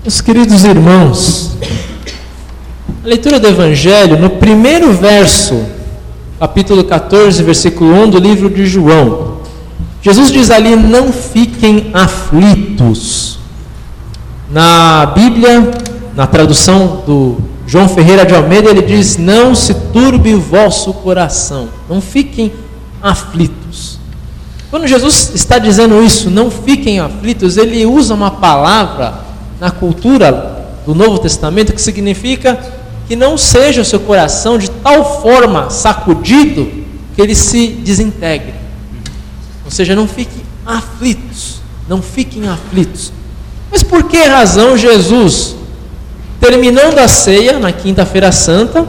Meus queridos irmãos, a leitura do Evangelho, no primeiro verso, capítulo 14, versículo 1 do livro de João, Jesus diz ali: não fiquem aflitos. Na Bíblia, na tradução do João Ferreira de Almeida, ele diz: não se turbe o vosso coração, não fiquem aflitos. Quando Jesus está dizendo isso, não fiquem aflitos, ele usa uma palavra na cultura do Novo Testamento que significa que não seja o seu coração de tal forma sacudido que ele se desintegre. Ou seja, não fiquem aflitos, não fiquem aflitos. Mas por que razão Jesus, terminando a ceia na quinta-feira santa,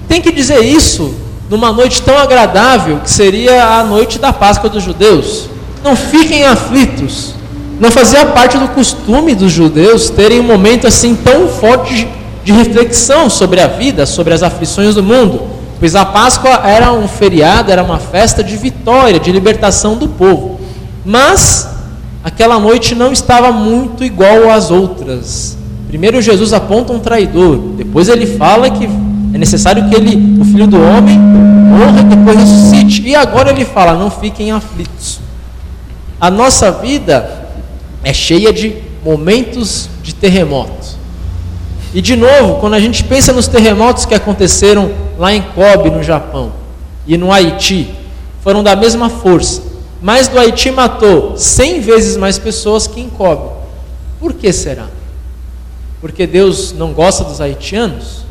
tem que dizer isso numa noite tão agradável que seria a noite da Páscoa dos judeus? Não fiquem aflitos. Não fazia parte do costume dos judeus terem um momento assim tão forte de reflexão sobre a vida, sobre as aflições do mundo, pois a Páscoa era um feriado, era uma festa de vitória, de libertação do povo. Mas aquela noite não estava muito igual às outras. Primeiro Jesus aponta um traidor, depois ele fala que é necessário que o Filho do Homem, morra e depois ressuscite, e agora ele fala: não fiquem aflitos. A nossa vida é cheia de momentos de terremoto. E de novo, quando a gente pensa nos terremotos que aconteceram lá em Kobe, no Japão, e no Haiti, foram da mesma força, mas do Haiti matou 100 vezes mais pessoas que em Kobe. Por que será? Porque Deus não gosta dos haitianos?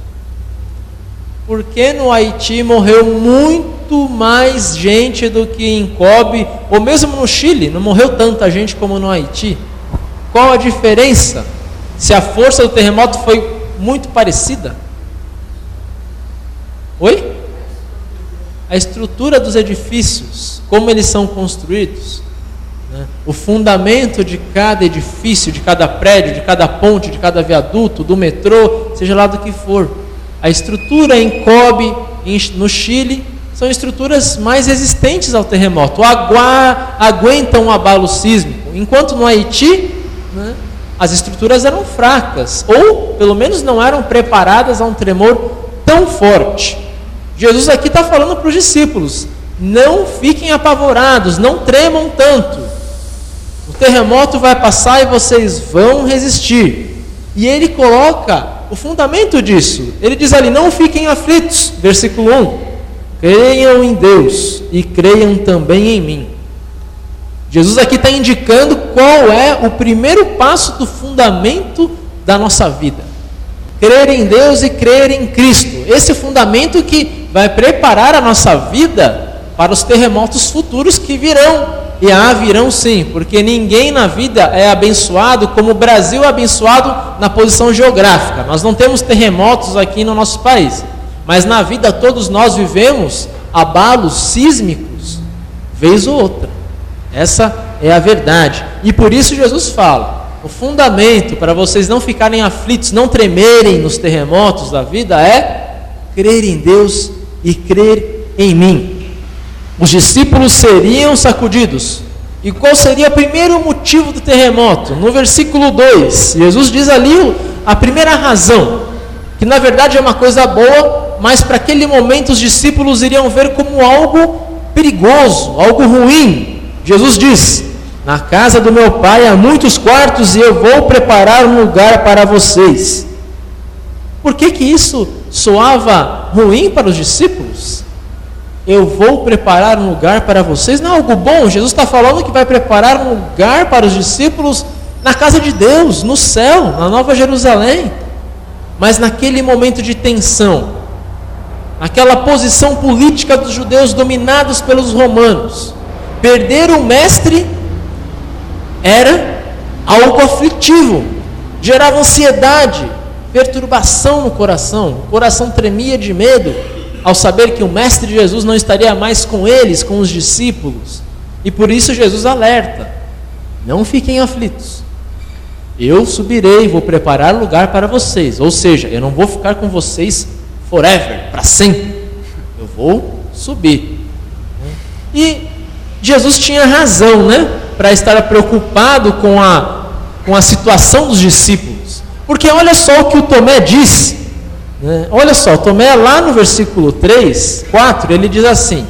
Porque no Haiti morreu muito mais gente do que em Kobe, ou mesmo no Chile, não morreu tanta gente como no Haiti. Qual a diferença? Se a força do terremoto foi muito parecida? Oi? A estrutura dos edifícios, como eles são construídos, né? O fundamento de cada edifício, de cada prédio, de cada ponte, de cada viaduto, do metrô, seja lá do que for. A estrutura em Kobe, no Chile, são estruturas mais resistentes ao terremoto, aguentam um abalo sísmico, enquanto no Haiti, né, as estruturas eram fracas, ou pelo menos não eram preparadas a um tremor tão forte. Jesus aqui está falando para os discípulos: não fiquem apavorados, não tremam tanto, o terremoto vai passar e vocês vão resistir. E ele coloca o fundamento disso. Ele diz ali: não fiquem aflitos, versículo 1, creiam em Deus e creiam também em mim. Jesus aqui está indicando qual é o primeiro passo do fundamento da nossa vida: crer em Deus e crer em Cristo. Esse fundamento que vai preparar a nossa vida para os terremotos futuros que virão. E virão sim, porque ninguém na vida é abençoado como o Brasil é abençoado na posição geográfica. Nós não temos terremotos aqui no nosso país, mas na vida todos nós vivemos abalos sísmicos, vez ou outra. Essa é a verdade. E por isso Jesus fala: o fundamento para vocês não ficarem aflitos, não tremerem nos terremotos da vida é crer em Deus e crer em mim. Os discípulos seriam sacudidos. E qual seria o primeiro motivo do terremoto? No versículo 2, Jesus diz ali a primeira razão, que na verdade é uma coisa boa, mas para aquele momento os discípulos iriam ver como algo perigoso, algo ruim. Jesus diz: na casa do meu pai há muitos quartos e eu vou preparar um lugar para vocês. Por que isso soava ruim para os discípulos? Eu vou preparar um lugar para vocês, não é algo bom. Jesus está falando que vai preparar um lugar para os discípulos na casa de Deus, no céu, na Nova Jerusalém. Mas naquele momento de tensão, naquela posição política dos judeus dominados pelos romanos, perder o mestre era algo aflitivo, gerava ansiedade, perturbação no coração. O coração tremia de medo ao saber que o Mestre Jesus não estaria mais com eles, com os discípulos. E por isso Jesus alerta: não fiquem aflitos, eu subirei, vou preparar lugar para vocês. Ou seja, eu não vou ficar com vocês forever, para sempre, eu vou subir. E Jesus tinha razão, né, para estar preocupado com a situação dos discípulos, Porque olha só o que o Tomé diz, né? Olha só, Tomé lá no versículo 3, 4, ele diz assim: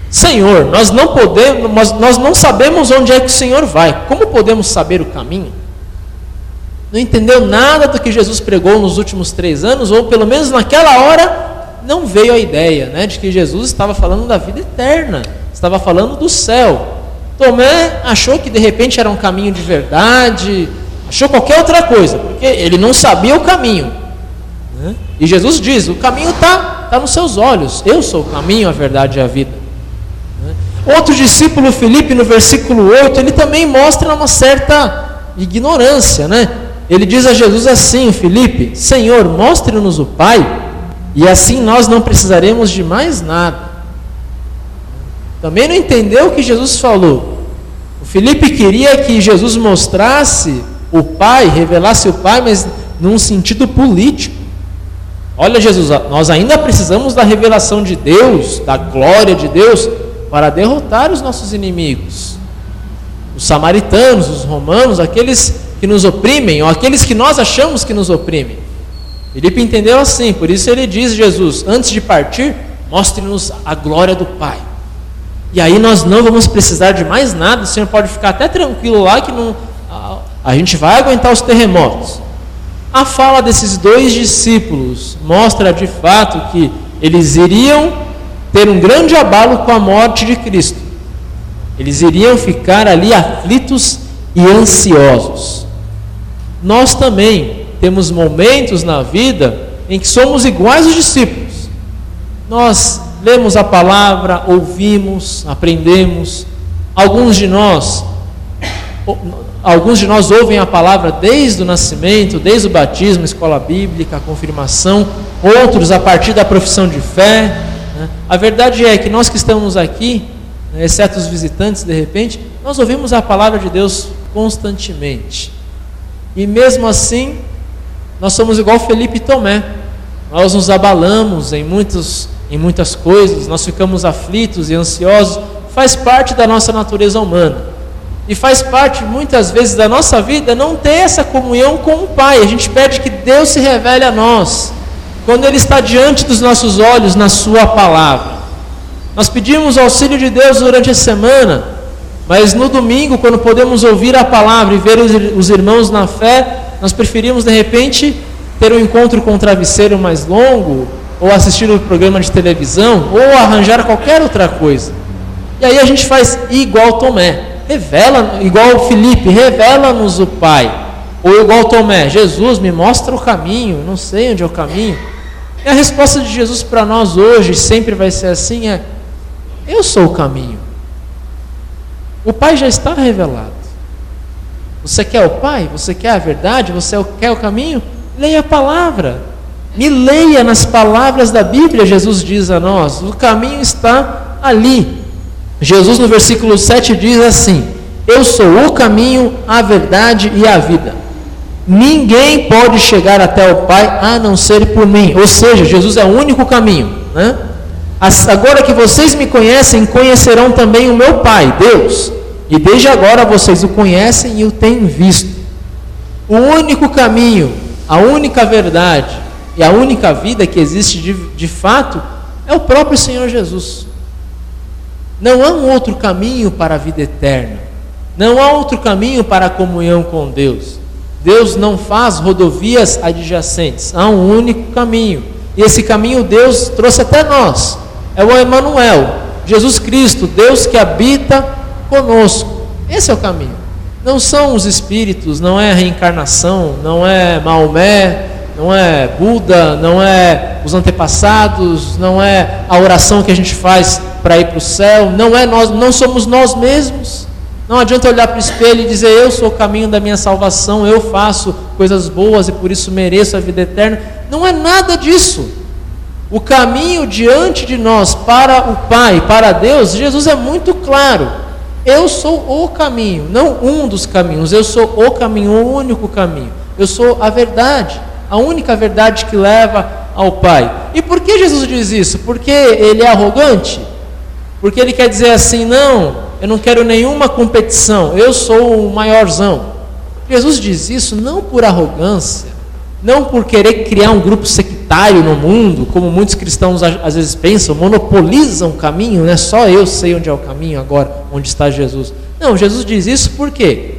Senhor, nós não sabemos onde é que o Senhor vai, como podemos saber o caminho? Não entendeu nada do que Jesus pregou nos últimos 3 anos, ou pelo menos naquela hora não veio a ideia, né, de que Jesus estava falando da vida eterna, estava falando do céu. Tomé achou que de repente era um caminho de verdade, achou qualquer outra coisa, porque ele não sabia o caminho, né? E Jesus diz: o caminho está nos seus olhos, eu sou o caminho, a verdade e a vida, né? Outro discípulo, Filipe, no versículo 8, ele também mostra uma certa ignorância, né? Ele diz a Jesus assim: Filipe, Senhor, mostre-nos o Pai, e assim nós não precisaremos de mais nada. Também não entendeu o que Jesus falou. O Filipe queria que Jesus mostrasse o Pai, revelasse o Pai, mas num sentido político. Olha, Jesus, nós ainda precisamos da revelação de Deus, da glória de Deus, para derrotar os nossos inimigos. Os samaritanos, os romanos, aqueles que nos oprimem, ou aqueles que nós achamos que nos oprimem. Filipe entendeu assim, por isso ele diz: Jesus, antes de partir, mostre-nos a glória do Pai. E aí nós não vamos precisar de mais nada, o Senhor pode ficar até tranquilo lá que a gente vai aguentar os terremotos. A fala desses 2 discípulos mostra de fato que eles iriam ter um grande abalo com a morte de Cristo. Eles iriam ficar ali aflitos e ansiosos. Nós também temos momentos na vida em que somos iguais aos discípulos. Nós lemos a palavra, ouvimos, aprendemos. Alguns de nós ouvem a palavra desde o nascimento, desde o batismo, escola bíblica, a confirmação. Outros a partir da profissão de fé, né? A verdade é que nós que estamos aqui, né, exceto os visitantes, de repente, nós ouvimos a palavra de Deus constantemente. E mesmo assim, nós somos igual Filipe e Tomé. Nós nos abalamos em muitas coisas, nós ficamos aflitos e ansiosos. Faz parte da nossa natureza humana. E faz parte, muitas vezes, da nossa vida não ter essa comunhão com o Pai. A gente pede que Deus se revele a nós, quando Ele está diante dos nossos olhos, na Sua palavra. Nós pedimos o auxílio de Deus durante a semana, mas no domingo, quando podemos ouvir a palavra e ver os irmãos na fé, nós preferimos, de repente, ter um encontro com um travesseiro mais longo, ou assistir um programa de televisão, ou arranjar qualquer outra coisa. E aí a gente faz igual Tomé, igual Filipe, revela-nos o Pai. Ou igual Tomé, Jesus, me mostra o caminho, não sei onde é o caminho. E a resposta de Jesus para nós hoje, sempre vai ser assim, eu sou o caminho. O Pai já está revelado. Você quer o Pai? Você quer a verdade? Você quer o caminho? Leia a palavra. Me leia nas palavras da Bíblia. Jesus diz a nós, o caminho está ali. Jesus no versículo 7 diz assim: eu sou o caminho, a verdade e a vida. Ninguém pode chegar até o Pai a não ser por mim. Ou seja, Jesus é o único caminho, né? Agora que vocês me conhecem, conhecerão também o meu Pai, Deus. E desde agora vocês o conhecem e o têm visto. O único caminho, a única verdade e a única vida que existe de fato é o próprio Senhor Jesus. Não há um outro caminho para a vida eterna. Não há outro caminho para a comunhão com Deus. Deus não faz rodovias adjacentes. Há um único caminho. E esse caminho Deus trouxe até nós. É o Emmanuel, Jesus Cristo, Deus que habita conosco. Esse é o caminho. Não são os espíritos, não é a reencarnação, não é Maomé, não é Buda, não é os antepassados, não é a oração que a gente faz para ir para o céu, não somos nós mesmos. Não adianta olhar para o espelho e dizer, eu sou o caminho da minha salvação, eu faço coisas boas e por isso mereço a vida eterna. Não é nada disso. O caminho diante de nós para o Pai, para Deus, Jesus é muito claro. Eu sou o caminho, não um dos caminhos, eu sou o caminho, o único caminho. Eu sou a verdade, a única verdade que leva ao Pai. E por que Jesus diz isso? Porque ele é arrogante? Porque ele quer dizer assim, não, eu não quero nenhuma competição, eu sou o maiorzão. Jesus diz isso não por arrogância, não por querer criar um grupo sectário no mundo, como muitos cristãos às vezes pensam, monopolizam o caminho, né? Só eu sei onde é o caminho agora, onde está Jesus. Não, Jesus diz isso por quê?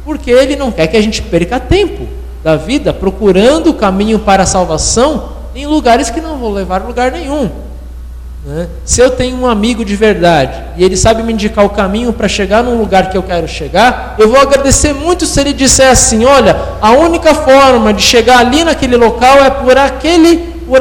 Porque Ele não quer que a gente perca tempo da vida procurando o caminho para a salvação em lugares que não vão levar a lugar nenhum. Né? Se eu tenho um amigo de verdade e ele sabe me indicar o caminho para chegar num lugar que eu quero chegar, eu vou agradecer muito se ele disser assim: olha, a única forma de chegar ali naquele local é por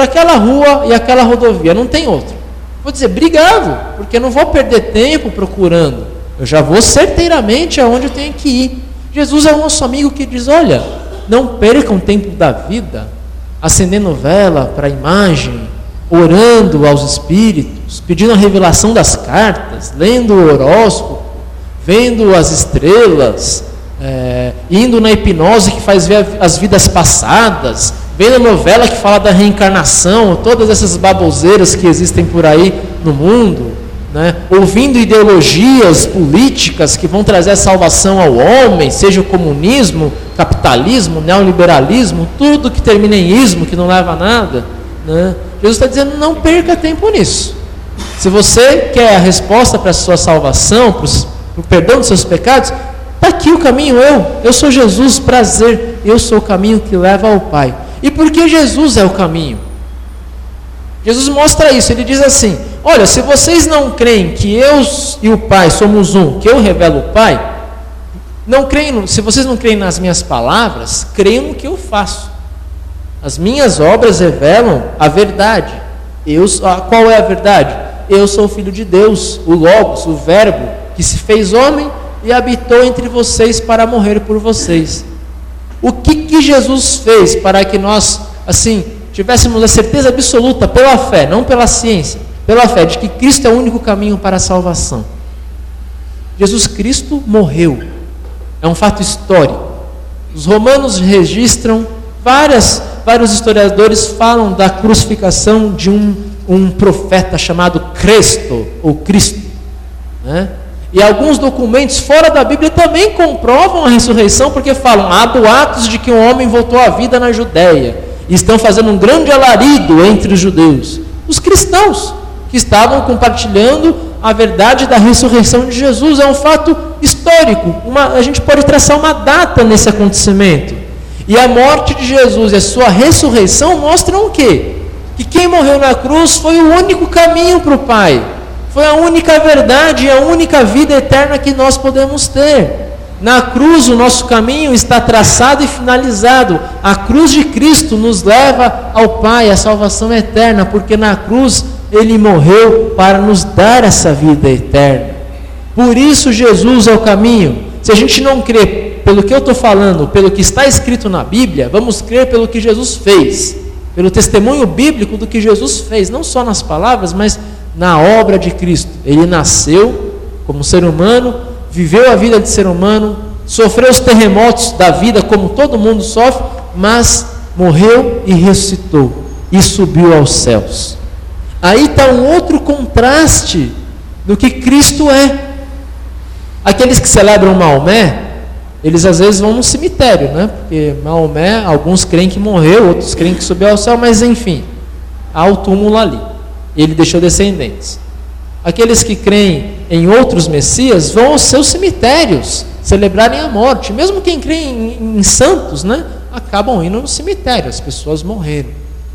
aquela rua e aquela rodovia, não tem outra. Vou dizer obrigado, porque eu não vou perder tempo procurando, eu já vou certeiramente aonde eu tenho que ir. Jesus é o nosso amigo que diz: olha, não percam tempo da vida acendendo vela para a imagem, orando aos espíritos, pedindo a revelação das cartas, lendo o horóscopo, vendo as estrelas, indo na hipnose que faz ver as vidas passadas, vendo a novela que fala da reencarnação, todas essas baboseiras que existem por aí no mundo, né? Ouvindo ideologias políticas que vão trazer a salvação ao homem, seja o comunismo, capitalismo, neoliberalismo, tudo que termina em ismo, que não leva a nada, né? Jesus está dizendo: não perca tempo nisso. Se você quer a resposta para a sua salvação, para o perdão dos seus pecados, está aqui o caminho. Eu sou Jesus, prazer, eu sou o caminho que leva ao Pai. E por que Jesus é o caminho? Jesus mostra isso, ele diz assim: olha, se vocês não creem que eu e o Pai somos um, que eu revelo o Pai, se vocês não creem nas minhas palavras, creiam no que eu faço. As minhas obras revelam a verdade. Qual é a verdade? Eu sou o Filho de Deus, o Logos, o Verbo, que se fez homem e habitou entre vocês para morrer por vocês. O que Jesus fez para que nós, assim, tivéssemos a certeza absoluta, pela fé, não pela ciência, pela fé, de que Cristo é o único caminho para a salvação? Jesus Cristo morreu. É um fato histórico. Os romanos registram, vários historiadores falam da crucificação de um profeta chamado Cristo, ou Cristo, né? E alguns documentos fora da Bíblia também comprovam a ressurreição, porque falam: há boatos de que um homem voltou à vida na Judéia, e estão fazendo um grande alarido entre os judeus. Os cristãos que estavam compartilhando a verdade da ressurreição de Jesus. É um fato histórico, a gente pode traçar uma data nesse acontecimento. E a morte de Jesus e a sua ressurreição mostram o quê? Que quem morreu na cruz foi o único caminho para o Pai. Foi a única verdade e a única vida eterna que nós podemos ter. Na cruz o nosso caminho está traçado e finalizado. A cruz de Cristo nos leva ao Pai, a salvação eterna, porque na cruz Ele morreu para nos dar essa vida eterna. Por isso Jesus é o caminho. Se a gente não crê pelo que eu estou falando, pelo que está escrito na Bíblia, vamos crer pelo que Jesus fez, pelo testemunho bíblico do que Jesus fez, não só nas palavras, mas na obra de Cristo. Ele nasceu como ser humano, viveu a vida de ser humano, sofreu os terremotos da vida como todo mundo sofre, mas morreu e ressuscitou e subiu aos céus. Aí está um outro contraste do que Cristo é. Aqueles que celebram Maomé, eles às vezes vão no cemitério, né? Porque Maomé, alguns creem que morreu, outros creem que subiu ao céu, mas enfim, há o túmulo ali. Ele deixou descendentes. Aqueles que creem em outros messias vão aos seus cemitérios celebrarem a morte. Mesmo quem crê em santos, né? Acabam indo no cemitério, as pessoas morreram.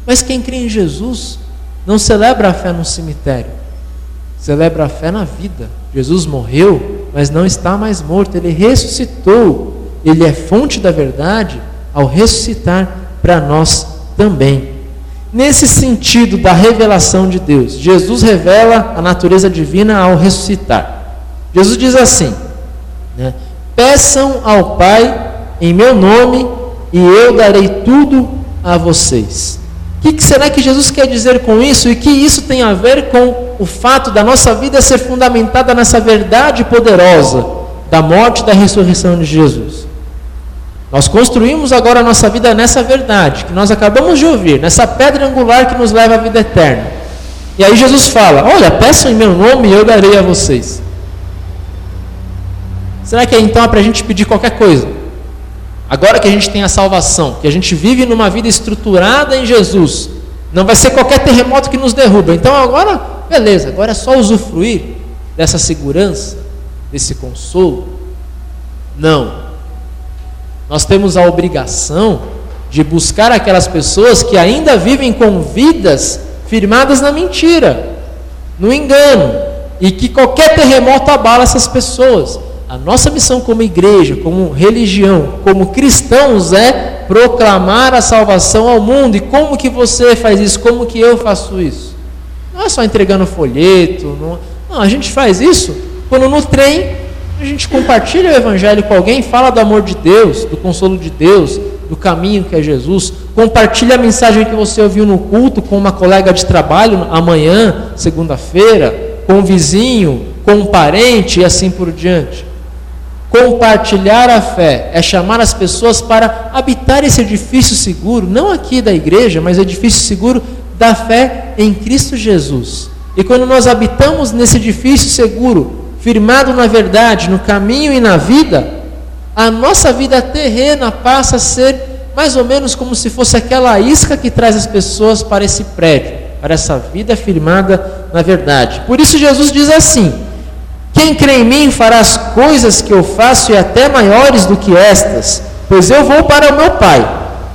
Mas quem crê em Jesus não celebra a fé no cemitério, celebra a fé na vida. Jesus morreu, mas não está mais morto, Ele ressuscitou. Ele é fonte da verdade ao ressuscitar para nós também. Nesse sentido da revelação de Deus, Jesus revela a natureza divina ao ressuscitar. Jesus diz assim, né? Peçam ao Pai em meu nome e eu darei tudo a vocês. O que será que Jesus quer dizer com isso? E que isso tem a ver com o fato da nossa vida ser fundamentada nessa verdade poderosa da morte e da ressurreição de Jesus. Nós construímos agora a nossa vida nessa verdade que nós acabamos de ouvir, nessa pedra angular que nos leva à vida eterna. E aí Jesus fala, olha, peçam em meu nome e eu darei a vocês. Será que então é para a gente pedir qualquer coisa? Agora que a gente tem a salvação, que a gente vive numa vida estruturada em Jesus, não vai ser qualquer terremoto que nos derruba. Então agora, beleza, agora é só usufruir dessa segurança, desse consolo. Não. Nós temos a obrigação de buscar aquelas pessoas que ainda vivem com vidas firmadas na mentira, no engano, e que qualquer terremoto abala essas pessoas. A nossa missão como igreja, como religião, como cristãos é proclamar a salvação ao mundo. E como que você faz isso? Como que eu faço isso? Não é só entregando folheto, não, a gente faz isso quando no trem a gente compartilha o evangelho com alguém, fala do amor de Deus, do consolo de Deus, do caminho que é Jesus, compartilha a mensagem que você ouviu no culto com uma colega de trabalho amanhã, segunda-feira, com um vizinho, com um parente e assim por diante. Compartilhar a fé é chamar as pessoas para habitar esse edifício seguro, não aqui da igreja, mas edifício seguro da fé em Cristo Jesus. E quando nós habitamos nesse edifício seguro, firmado na verdade, no caminho e na vida, a nossa vida terrena passa a ser mais ou menos como se fosse aquela isca que traz as pessoas para esse prédio, para essa vida firmada na verdade. Por isso Jesus diz assim: quem crê em mim fará as coisas que eu faço e até maiores do que estas, pois eu vou para o meu Pai.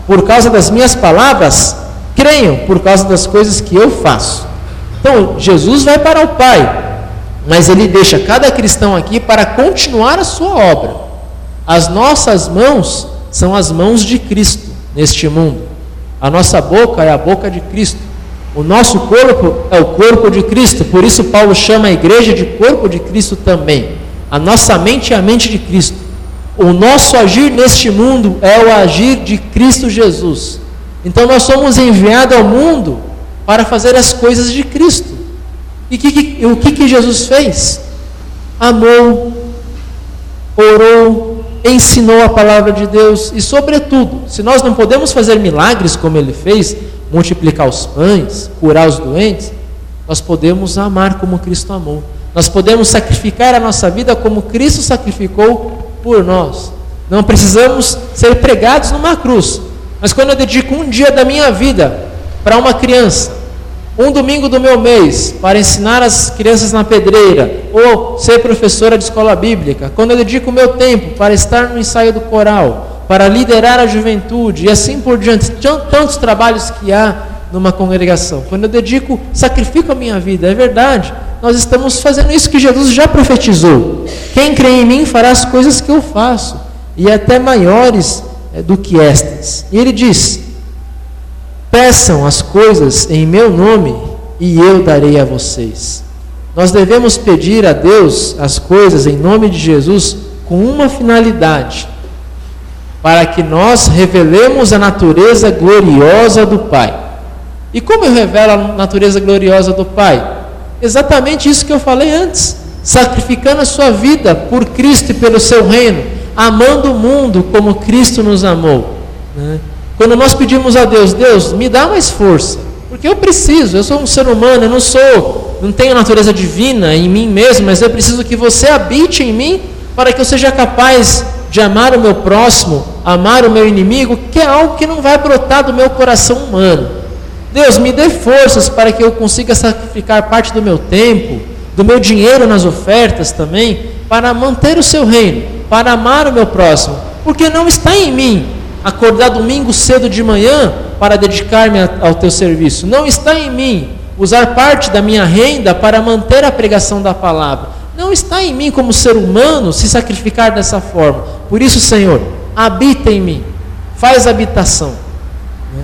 Por causa das minhas palavras, creiam por causa das coisas que eu faço. Então, Jesus vai para o Pai, mas Ele deixa cada cristão aqui para continuar a sua obra. As nossas mãos são as mãos de Cristo neste mundo. A nossa boca é a boca de Cristo. O nosso corpo é o corpo de Cristo. Por isso Paulo chama a igreja de corpo de Cristo também. A nossa mente é a mente de Cristo. O nosso agir neste mundo é o agir de Cristo Jesus. Então nós somos enviados ao mundo para fazer as coisas de Cristo. E o que Jesus fez? Amou, orou, ensinou a palavra de Deus. E sobretudo, se nós não podemos fazer milagres como Ele fez, multiplicar os pães, curar os doentes, nós podemos amar como Cristo amou. Nós podemos sacrificar a nossa vida como Cristo sacrificou por nós. Não precisamos ser pregados numa cruz. Mas quando eu dedico um dia da minha vida para uma criança, um domingo do meu mês para ensinar as crianças na pedreira, ou ser professora de escola bíblica, quando eu dedico o meu tempo para estar no ensaio do coral, para liderar a juventude e assim por diante, tantos trabalhos que há numa congregação, quando eu sacrifico a minha vida, é verdade, nós estamos fazendo isso que Jesus já profetizou: quem crê em mim fará as coisas que eu faço, e até maiores do que estas. E Ele diz: peçam as coisas em meu nome e eu darei a vocês. Nós devemos pedir a Deus as coisas em nome de Jesus com uma finalidade: para que nós revelemos a natureza gloriosa do Pai. E como eu revelo a natureza gloriosa do Pai? Exatamente isso que eu falei antes: sacrificando a sua vida por Cristo e pelo seu reino, amando o mundo como Cristo nos amou, né? Quando nós pedimos a Deus: Deus, me dá mais força, porque eu preciso, eu sou um ser humano, eu não tenho a natureza divina em mim mesmo, mas eu preciso que você habite em mim, para que eu seja capaz de amar o meu próximo, amar o meu inimigo, que é algo que não vai brotar do meu coração humano. Deus, me dê forças para que eu consiga sacrificar parte do meu tempo, do meu dinheiro nas ofertas também, para manter o seu reino, para amar o meu próximo, porque não está em mim acordar domingo cedo de manhã para dedicar-me ao teu serviço. Não está em mim usar parte da minha renda para manter a pregação da palavra. Não está em mim como ser humano se sacrificar dessa forma. Por isso, Senhor, habita em mim, faz habitação.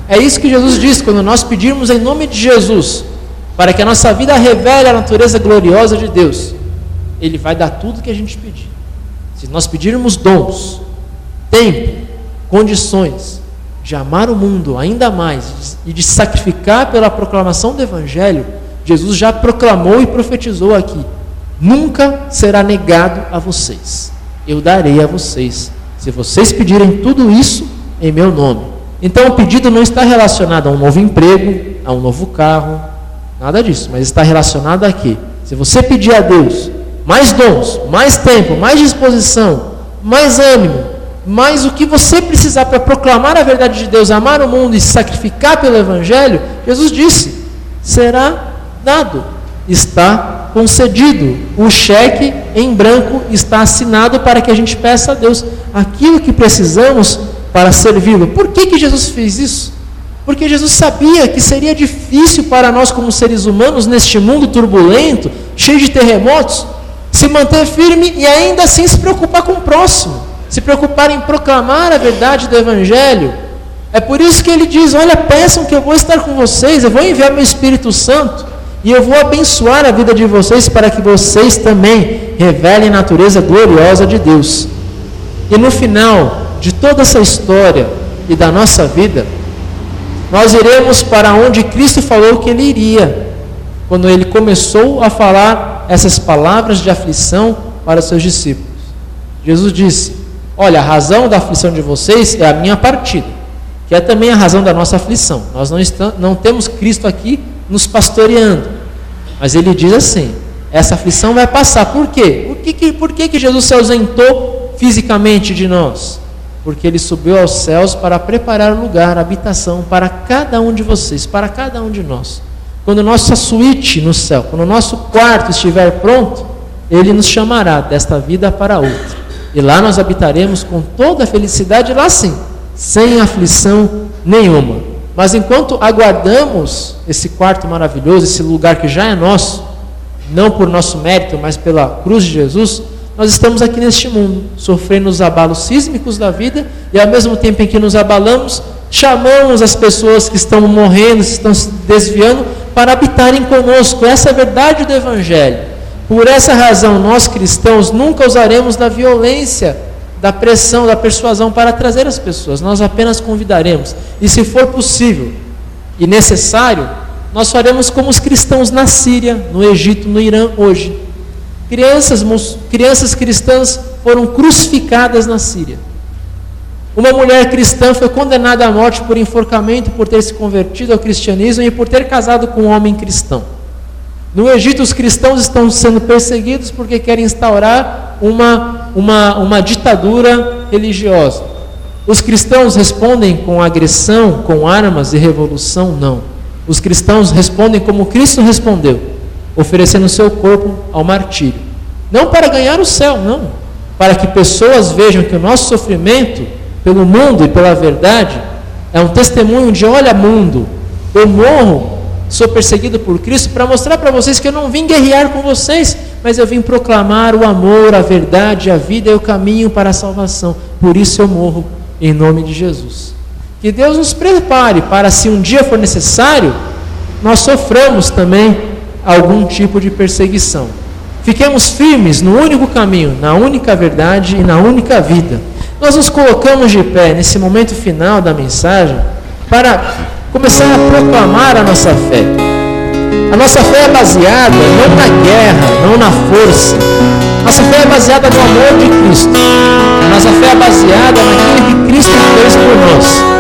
É isso que Jesus diz quando nós pedirmos em nome de Jesus, para que a nossa vida revele a natureza gloriosa de Deus. Ele vai dar tudo que a gente pedir. Se nós pedirmos dons, tempo, condições de amar o mundo ainda mais e de sacrificar pela proclamação do Evangelho, Jesus já proclamou e profetizou aqui: nunca será negado a vocês, eu darei a vocês, se vocês pedirem tudo isso em meu nome. Então o pedido não está relacionado a um novo emprego, a um novo carro, nada disso, mas está relacionado aqui: se você pedir a Deus mais dons, mais tempo, mais disposição, mais ânimo, mas o que você precisar para proclamar a verdade de Deus, amar o mundo e se sacrificar pelo Evangelho, Jesus disse, será dado, está concedido. O cheque em branco está assinado para que a gente peça a Deus aquilo que precisamos para servi-lo. Por que Jesus fez isso? Porque Jesus sabia que seria difícil para nós como seres humanos, neste mundo turbulento, cheio de terremotos, se manter firme e ainda assim se preocupar com o próximo, se preocupar em proclamar a verdade do Evangelho. É por isso que ele diz, olha, peçam que eu vou estar com vocês, eu vou enviar meu Espírito Santo e eu vou abençoar a vida de vocês para que vocês também revelem a natureza gloriosa de Deus. E no final de toda essa história e da nossa vida, nós iremos para onde Cristo falou que Ele iria, quando Ele começou a falar essas palavras de aflição para os seus discípulos. Jesus disse, olha, a razão da aflição de vocês é a minha partida, que é também a razão da nossa aflição. Nós não temos Cristo aqui nos pastoreando, mas Ele diz assim, essa aflição vai passar. Por quê? Por que Jesus se ausentou fisicamente de nós? Porque Ele subiu aos céus para preparar lugar, habitação para cada um de vocês, para cada um de nós. Quando nossa suíte no céu, quando o nosso quarto estiver pronto, Ele nos chamará desta vida para outra. E lá nós habitaremos com toda a felicidade, lá sim, sem aflição nenhuma. Mas enquanto aguardamos esse quarto maravilhoso, esse lugar que já é nosso, não por nosso mérito, mas pela cruz de Jesus, nós estamos aqui neste mundo, sofrendo os abalos sísmicos da vida, e ao mesmo tempo em que nos abalamos, chamamos as pessoas que estão morrendo, que estão se desviando, para habitarem conosco. Essa é a verdade do Evangelho. Por essa razão, nós cristãos nunca usaremos da violência, da pressão, da persuasão para trazer as pessoas. Nós apenas convidaremos. E se for possível e necessário, nós faremos como os cristãos na Síria, no Egito, no Irã hoje. Crianças cristãs foram crucificadas na Síria. Uma mulher cristã foi condenada à morte por enforcamento, por ter se convertido ao cristianismo e por ter casado com um homem cristão. No Egito, os cristãos estão sendo perseguidos porque querem instaurar uma ditadura religiosa. Os cristãos respondem com agressão, com armas e revolução? Não. Os cristãos respondem como Cristo respondeu, oferecendo seu corpo ao martírio. Não para ganhar o céu, não. Para que pessoas vejam que o nosso sofrimento pelo mundo e pela verdade é um testemunho de, olha mundo, eu morro, sou perseguido por Cristo para mostrar para vocês que eu não vim guerrear com vocês, mas eu vim proclamar o amor, a verdade, a vida e o caminho para a salvação. Por isso eu morro em nome de Jesus. Que Deus nos prepare para, se um dia for necessário, nós soframos também algum tipo de perseguição. Fiquemos firmes no único caminho, na única verdade e na única vida. Nós nos colocamos de pé nesse momento final da mensagem para começar a proclamar a nossa fé. A nossa fé é baseada não na guerra, não na força. Nossa fé é baseada no amor de Cristo. A nossa fé é baseada naquilo que Cristo fez por nós.